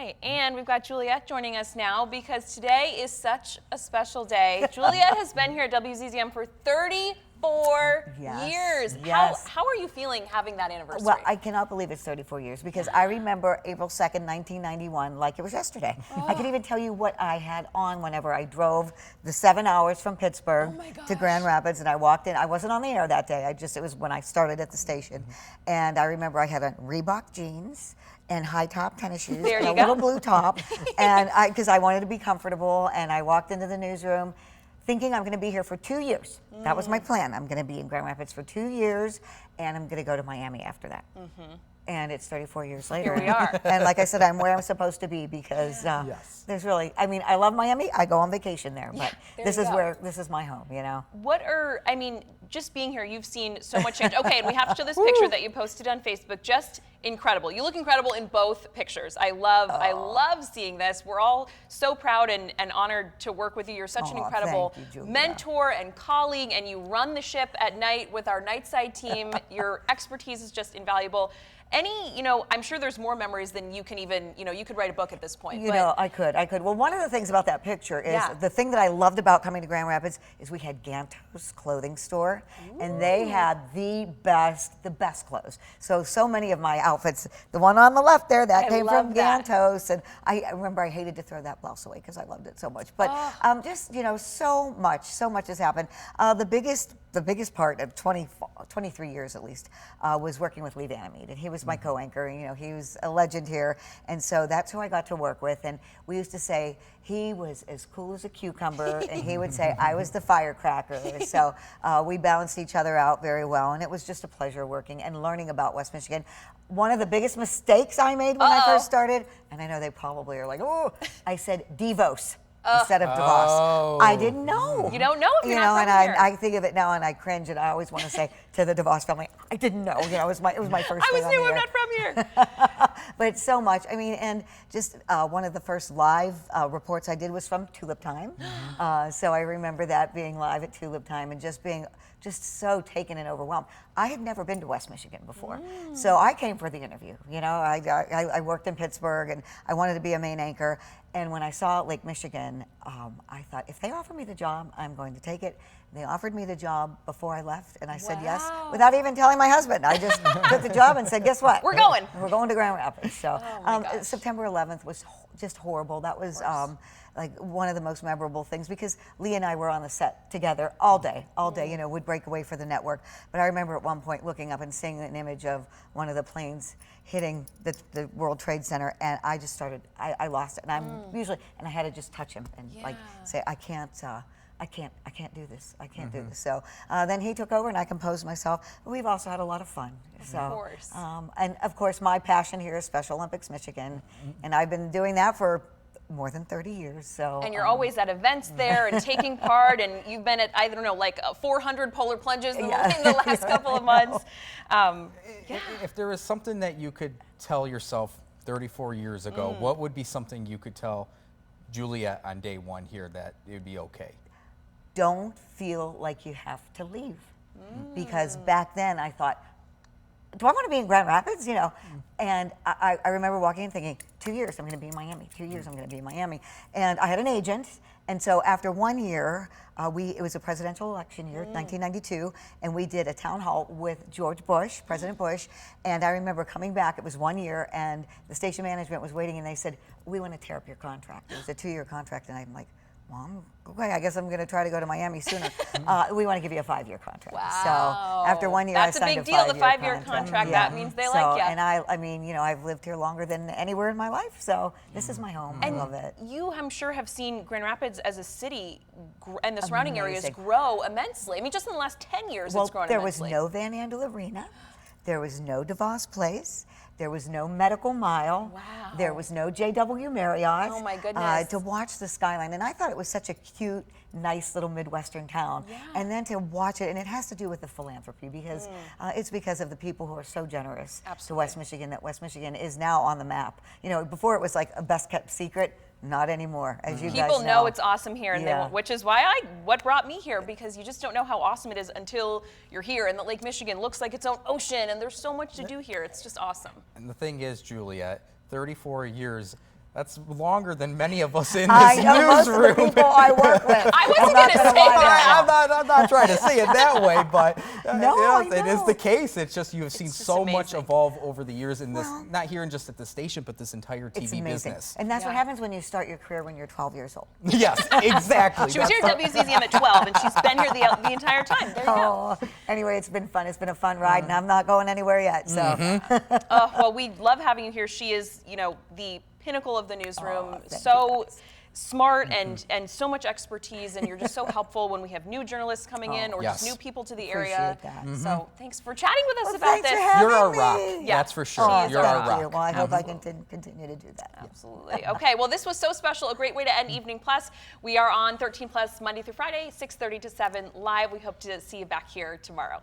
right, and we've got Juliet joining us now because today is such a special day. Juliet has been here at WZZM for 34 years. Yes. How are you feeling having that anniversary? Well, I cannot believe it's 34 years because I remember April 2nd, 1991 like it was yesterday. I can even tell you what I had on whenever I drove the 7 hours from Pittsburgh to Grand Rapids, and I walked in. I wasn't on the air that day. It was when I started at the station. And I remember I had on Reebok jeans and high top tennis shoes and a little blue top, and because I wanted to be comfortable, and I walked into the newsroom thinking I'm going to be here for 2 years. That was my plan. I'm going to be in Grand Rapids for 2 years, and I'm going to go to Miami after that. And it's 34 years later. Here we are. And like I said, I'm where I'm supposed to be because there's really, I mean, I love Miami. I go on vacation there, but this is my home, you know. Just being here, you've seen so much change. Okay, and we have to show this picture that you posted on Facebook. Just incredible. You look incredible in both pictures. I love seeing this. We're all so proud and honored to work with you. You're such an incredible mentor and colleague, and you run the ship at night with our Nightside team. Your expertise is just invaluable. I'm sure there's more memories than you can even, you could write a book at this point. I could. Well, one of the things about that picture is the thing that I loved about coming to Grand Rapids is we had Ganto's clothing store, and they had the best clothes. So many of my outfits, the one on the left there, that came from Ganto's, and I remember I hated to throw that blouse away because I loved it so much. But so much has happened. The biggest part of 23 years at least was working with Lee Vandermeed, and he was my co-anchor. He was a legend here, and so that's who I got to work with. And we used to say he was as cool as a cucumber, and he would say I was the firecracker. So we balanced each other out very well, and it was just a pleasure working and learning about West Michigan. One of the biggest mistakes I made when I first started, and I know they probably are like, oh, I said Devos instead of DeVos. I didn't know. You don't know if you're not from here. I think of it now and I cringe, and I always want to say to the DeVos family, I didn't know. It was my first I day was on new. the I'm air. not from here. But so much. And just one of the first live reports I did was from Tulip Time. So I remember that being live at Tulip Time and just being so taken and overwhelmed. I had never been to West Michigan before, so I came for the interview. I worked in Pittsburgh, and I wanted to be a main anchor. And when I saw Lake Michigan, I thought, if they offer me the job, I'm going to take it. They offered me the job before I left, and I said yes, without even telling my husband. I just took the job and said, guess what? We're going. We're going to Grand Rapids. So September 11th was just horrible. That was like one of the most memorable things because Lee and I were on the set together all day, would break away for the network. But I remember at one point looking up and seeing an image of one of the planes hitting the World Trade Center, and I just I lost it. And I had to just touch him and say, I can't do this. I can't do this. So then he took over and I composed myself. But we've also had a lot of fun. So, of course. And of course, my passion here is Special Olympics Michigan. And I've been doing that for more than 30 years. So. And you're always at events there and taking part, and you've been at, 400 polar plunges in the last couple of months. If there was something that you could tell yourself 34 years ago, what would be something you could tell Juliet on day one here that it would be okay? Don't feel like you have to leave. Because back then I thought, do I want to be in Grand Rapids? And I remember walking in thinking, 2 years I'm going to be in Miami. 2 years I'm going to be in Miami. And I had an agent. And so after 1 year, it was a presidential election year, 1992, and we did a town hall with George Bush, President Bush. And I remember coming back, it was 1 year, and the station management was waiting, and they said, we want to tear up your contract. It was a 2-year contract, and I'm like, well, okay, I guess I'm going to try to go to Miami sooner. We want to give you a 5-year contract. Wow. So after 1 year, I signed a 5-year contract. That's a big deal, the 5-year contract. That means they like you. And I've lived here longer than anywhere in my life, so this is my home. I love it. You, I'm sure, have seen Grand Rapids as a city and the surrounding areas grow immensely. Just in the last 10 years, it's grown immensely. There was no Van Andel Arena. There was no DeVos Place. There was no Medical Mile. Wow. There was no JW Marriott. Oh my goodness. To watch the skyline. And I thought it was such a cute, nice little Midwestern town. Yeah. And then to watch it, and it has to do with the philanthropy because it's because of the people who are so generous to West Michigan that West Michigan is now on the map. Before it was like a best kept secret. Not anymore, as you guys know. People know it's awesome here, and which is why what brought me here, because you just don't know how awesome it is until you're here, and that Lake Michigan looks like its own ocean, and there's so much to do here. It's just awesome. And the thing is, Juliet, 34 years That's longer than many of us in I this know most of the newsroom. people I work with. I wasn't I'm not gonna gonna say lie that. about I'm not trying to say it that way, but No, I it is know. the case. It's just you've seen just so much amazing. evolve over the years in this, not here and just at the station, but this entire It's TV amazing. business. And that's what Yeah. happens when you start your career when you're 12 years old. Yes, exactly. She was here at WCZM at 12, and she's been here the entire time. There you go. Oh, anyway, it's been fun. It's been a fun ride, and I'm not going anywhere yet. So, Well, we love having you here. She is, the pinnacle of the newsroom. thank So smart and so much expertise, and you're just so helpful when we have new journalists coming in or just Yes. new people to the area. Appreciate that. So thanks for chatting with us Well, about thanks this. for having You're our me. rock. Yeah. That's for sure. Oh, You're our thank you. rock. Well, I hope I can continue to do that. Absolutely. Okay, well, this was so special. A great way to end Evening Plus. We are on 13 Plus Monday through Friday, 6:30 to 7 live. We hope to see you back here tomorrow.